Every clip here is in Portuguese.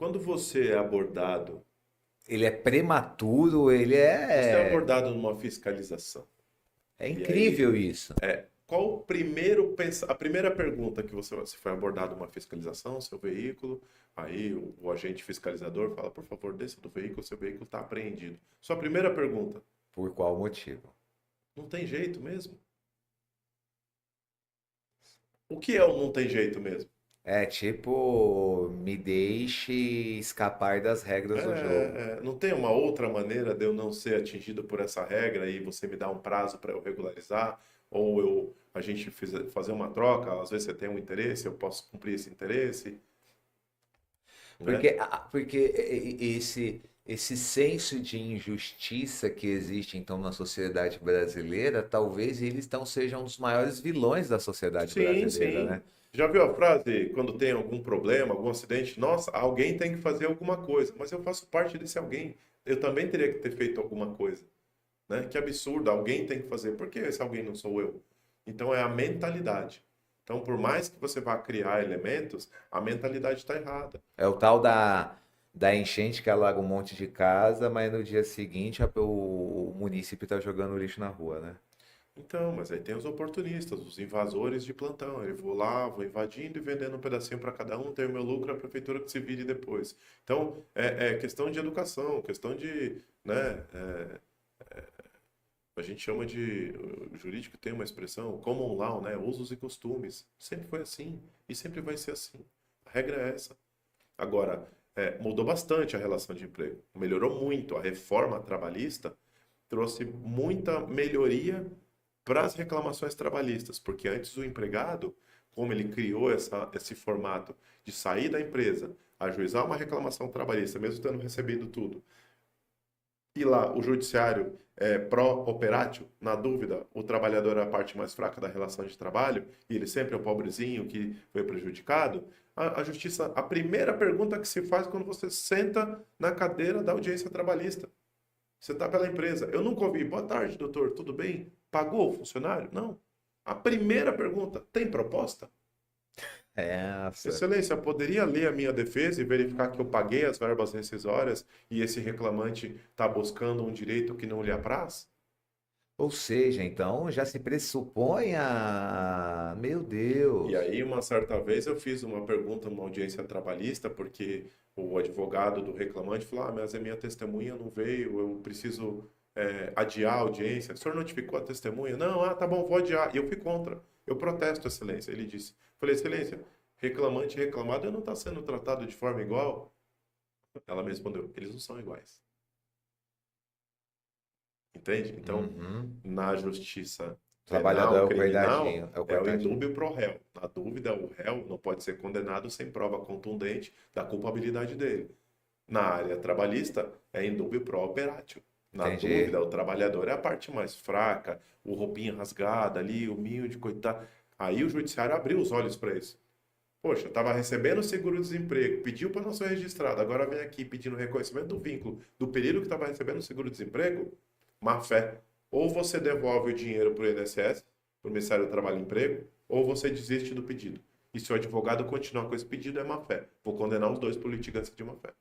Quando você é abordado, Ele é prematuro, você é abordado numa fiscalização. é E aí, incrível isso. qual a primeira pergunta que você foi abordado numa fiscalização, seu veículo, aí o agente fiscalizador fala, por favor, desça do veículo, seu veículo está apreendido. Sua primeira pergunta, Por qual motivo? não tem jeito mesmo? O que é o não tem jeito mesmo? É tipo, me deixe escapar das regras do jogo. Não tem uma outra maneira de eu não ser atingido por essa regra e você me dá um prazo para eu regularizar? Ou a gente fazer uma troca, às vezes você tem um interesse, eu posso cumprir esse interesse, né? Porque esse senso de injustiça que existe então na sociedade brasileira, talvez eles então sejam um dos maiores vilões da sociedade Sim, brasileira, sim. né? Já viu a frase, quando tem algum problema, algum acidente? Nossa, alguém tem que fazer alguma coisa, mas eu faço parte desse alguém. Eu também teria que ter feito alguma coisa, né? Que absurdo, alguém tem que fazer. Por que esse alguém não sou eu? Então é a mentalidade. Então, por mais que você vá criar elementos, a mentalidade está errada. É o tal da enchente que alaga um monte de casa, mas no dia seguinte o município tá jogando lixo na rua, né? Então, mas aí tem os oportunistas, os invasores de plantão. Eu vou lá, vou invadindo e vendendo um pedacinho para cada um, tenho meu lucro, a prefeitura que se vire depois. Então, é questão de educação, questão de, né, a gente chama de, o jurídico tem uma expressão, common law, né, usos e costumes. Sempre foi assim e sempre vai ser assim. A regra é essa. Agora, mudou bastante a relação de emprego, melhorou muito. A reforma trabalhista trouxe muita melhoria para as reclamações trabalhistas, porque antes o empregado, como ele criou esse formato de sair da empresa, ajuizar uma reclamação trabalhista, mesmo tendo recebido tudo, e lá o judiciário é pró-operátil, na dúvida, o trabalhador é a parte mais fraca da relação de trabalho, e ele sempre é o pobrezinho que foi prejudicado, a justiça, a primeira pergunta que se faz quando você senta na cadeira da audiência trabalhista, você está pela empresa. Eu nunca ouvi. Boa tarde, doutor. Tudo bem? Pagou o funcionário? Não. A primeira pergunta: tem proposta? Essa. Excelência, poderia ler a minha defesa e verificar que eu paguei as verbas rescisórias e esse reclamante está buscando um direito que não lhe apraz? Ou seja, então já se pressupõe a. Meu E Deus. aí, uma certa vez, eu fiz uma pergunta numa audiência trabalhista, porque o advogado do reclamante falou: Ah, mas a minha testemunha não veio, eu preciso adiar a audiência. O senhor notificou a testemunha? Não, tá bom, vou adiar. E eu fui contra. Eu protesto, excelência. Ele disse: Falei, excelência, reclamante e reclamado não está sendo tratado de forma igual? Ela me respondeu: Eles não são iguais. Entende? Então, Uhum. na justiça Trabalhador é penal, o criminal, coitadinho. É o é o coitadinho. indúbio pro réu. Na dúvida, o réu não pode ser condenado sem prova contundente da culpabilidade dele. Na área trabalhista, é indúbio pro operatio. Na dúvida, Entendi. o trabalhador é a parte mais fraca, o roupinha rasgada ali, humilde, coitado. Aí o judiciário abriu os olhos para isso. Poxa, estava recebendo seguro-desemprego, pediu para não ser registrado, agora vem aqui pedindo reconhecimento do vínculo do período que estava recebendo seguro-desemprego? Má fé. Ou você devolve o dinheiro para o INSS, para o Ministério do Trabalho e Emprego, ou você desiste do pedido. E se o advogado continuar com esse pedido, é má fé. Vou condenar os dois por litigância de má fé.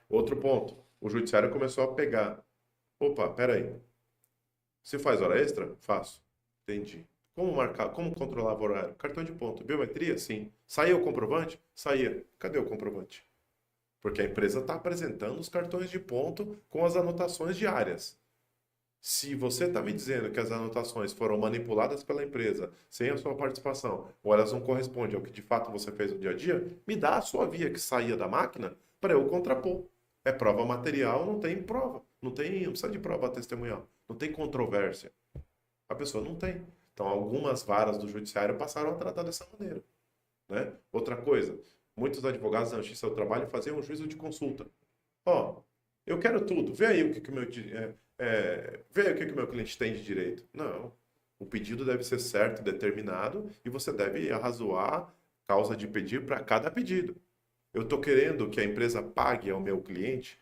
Outro ponto. O judiciário começou a pegar. Opa, peraí. Você faz hora extra? Faço. Entendi. Como marcar? Como controlar o horário? Cartão de ponto. Biometria? Sim. Saía o comprovante? Saía. Cadê o comprovante? Porque a empresa está apresentando os cartões de ponto com as anotações diárias. Se você está me dizendo que as anotações foram manipuladas pela empresa sem a sua participação, ou elas não correspondem ao que de fato você fez no dia a dia, me dá a sua via que saía da máquina para eu contrapor. É prova material, não tem prova. Não precisa de prova testemunhal. Não tem controvérsia. A pessoa não tem. Então, algumas varas do judiciário passaram a tratar dessa maneira, né? Outra coisa, muitos advogados na Justiça do Trabalho faziam um juízo de consulta. Ó, eu quero tudo. Vê aí o que que o meu, vê aí o que que o meu cliente tem de direito. Não. O pedido deve ser certo, determinado, e você deve arrazoar causa de pedir para cada pedido. Eu estou querendo que a empresa pague ao meu cliente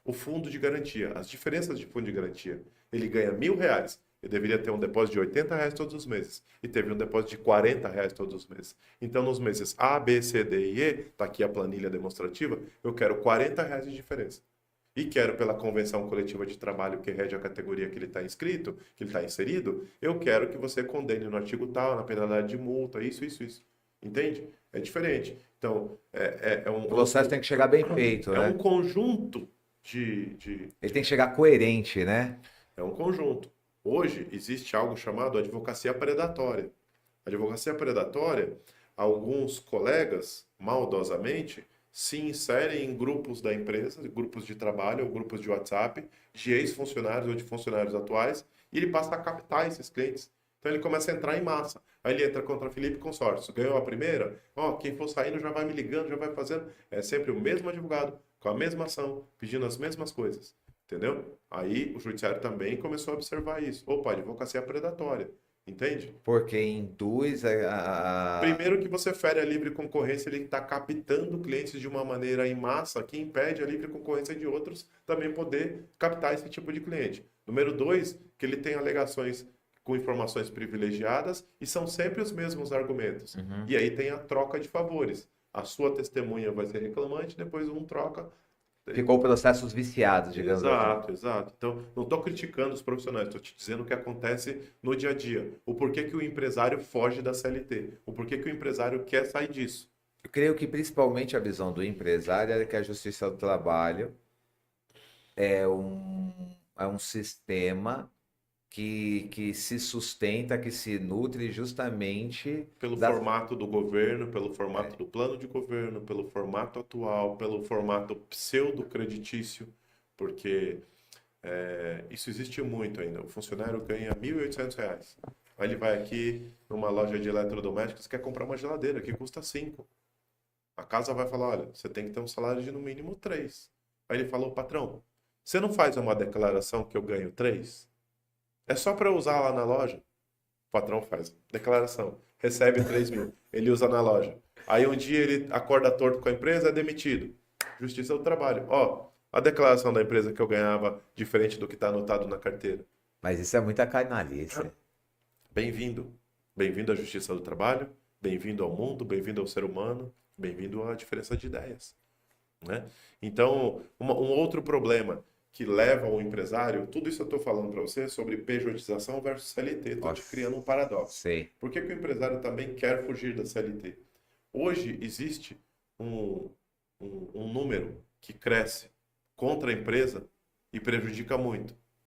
o fundo de garantia, as diferenças de fundo de garantia. Ele ganha R$ 1.000. Ele deveria ter um depósito de R$ 80 todos os meses. E teve um depósito de R$ 40 todos os meses. Então, nos meses A, B, C, D e E, está aqui a planilha demonstrativa, eu quero R$ 40 de diferença. E quero, pela convenção coletiva de trabalho que rege a categoria que ele está inscrito, que ele está inserido, eu quero que você condene no artigo tal, na penalidade de multa, isso. Entende? É diferente. Então, O processo tem que chegar bem feito, é né? um conjunto Ele tem que chegar coerente, né? É um conjunto. Hoje existe algo chamado advocacia predatória. Advocacia predatória, alguns colegas, maldosamente, se inserem em grupos da empresa, grupos de trabalho ou grupos de WhatsApp, de ex-funcionários ou de funcionários atuais, e ele passa a captar esses clientes. Então ele começa a entrar em massa. Aí ele entra contra Felipe Consórcio. Ganhou a primeira? Ó, quem for saindo já vai me ligando, já vai fazendo. É sempre o mesmo advogado, com a mesma ação, pedindo as mesmas coisas. Entendeu? Aí o judiciário também começou a observar isso. Opa, advocacia predatória. Entende? Porque induz Primeiro que você fere a livre concorrência, ele está captando clientes de uma maneira em massa que impede a livre concorrência de outros também poder captar esse tipo de cliente. Número dois, que ele tem alegações com informações privilegiadas e são sempre os mesmos argumentos. Uhum. E aí tem a troca de favores. A sua testemunha vai ser reclamante, depois um troca. Ficou processos viciados, digamos assim. Exato. Então, não estou criticando os profissionais, estou te dizendo o que acontece no dia a dia. O porquê que o empresário foge da CLT. O porquê que o empresário quer sair disso. Eu creio que principalmente a visão do empresário é que a Justiça do Trabalho é um sistema que se sustenta, que se nutre justamente Pelo das... formato do governo, pelo formato do plano de governo, pelo formato atual, pelo formato pseudo-creditício, porque isso existe muito ainda. O funcionário ganha R$ 1.800. Aí ele vai aqui numa loja de eletrodomésticos, quer comprar uma geladeira que custa 5. A casa vai falar, olha, você tem que ter um salário de no mínimo 3. Aí ele falou, patrão, você não faz uma declaração que eu ganho 3? É só para eu usar lá na loja? O patrão faz. Declaração. Recebe 3 mil. Ele usa na loja. Aí um dia ele acorda torto com a empresa, é demitido. Justiça do Trabalho. Ó, a declaração da empresa que eu ganhava diferente do que está anotado na carteira. Mas isso é muita canalice. Bem-vindo. Bem-vindo à Justiça do Trabalho. Bem-vindo ao mundo. Bem-vindo ao ser humano. Bem-vindo à diferença de ideias. Né? Então, um outro problema que leva o empresário, tudo isso eu estou falando para você sobre pejotização versus CLT, estou te criando um paradoxo. Sei. Por que o empresário também quer fugir da CLT? Hoje existe um número que cresce contra a empresa e prejudica muito.